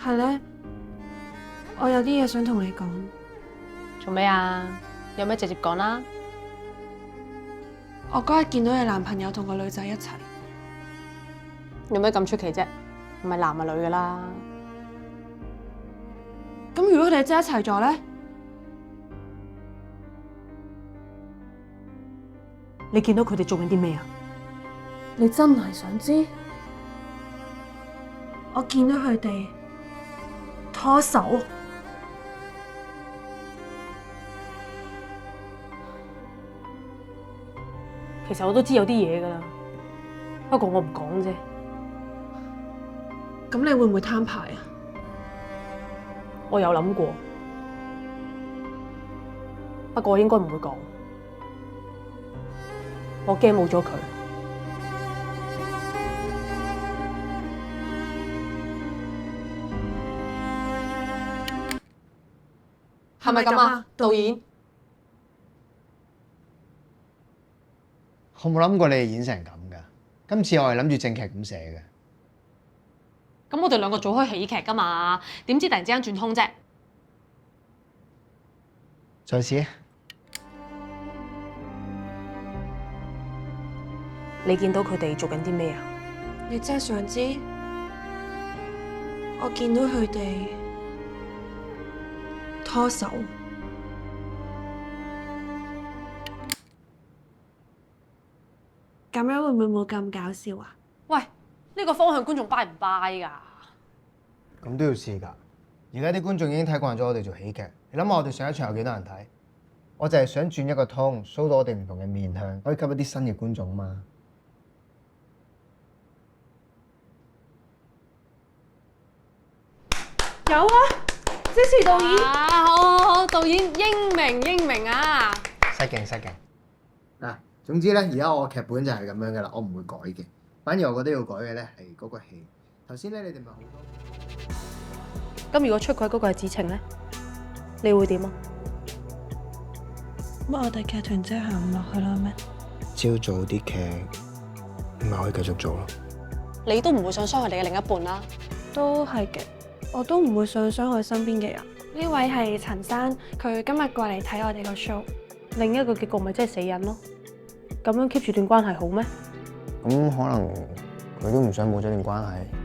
係咧，我有啲嘢想同你講。做咩啊？有咩直接講啦。我嗰日見到你男朋友同個女仔一齊，有咩咁出奇啫？唔係男係女噶啦。咁如果佢哋真係一齊咗咧？你見到佢哋做緊啲咩啊？你真係想知？我見到佢哋拖手。其實我都知有啲嘢噶啦，不過我唔講啫。咁你會唔會攤牌啊？我有諗過，不過我應該唔會講。我驚冇咗佢。係咪咁啊，導演？我冇諗過你哋演成咁㗎。今次我係諗住正劇咁寫嘅。咁我哋兩個做開喜劇㗎嘛，點知突然之間轉通啫？再試。你見到佢哋做緊啲咩啊？你真係想知？我見到佢哋拖手。咁樣會唔會冇咁搞笑啊？喂，呢個方向觀眾 buy 唔 buy 㗎？咁都要試㗎。而家啲觀眾已經睇慣咗我哋做喜劇，你諗下我哋上一場有幾多人睇？我就係想轉一個 tone，show 到我哋唔同嘅面向，可以吸一啲新嘅觀眾嘛。有啊，支持導演。啊，好，導演英明啊！失敬。嗱，總之咧，而家我劇本就係咁樣㗎啦，我唔會改嘅。反而我覺得要改嘅咧係嗰個戲。頭先咧，你哋咪好多。咁如果出軌嗰個係子晴咧，你會點啊？乜我哋劇團真係行唔落去啦咩？朝早啲劇咪可以繼續做咯。你都唔會想傷害你嘅另一半啦。都係嘅，我都唔會想傷害身邊嘅人。呢位係陳生，佢今日過嚟睇我哋個 show。另一個結局咪即係死人咯。咁樣 keep 住段關係好咩？咁可能佢都唔想冇咗段關係。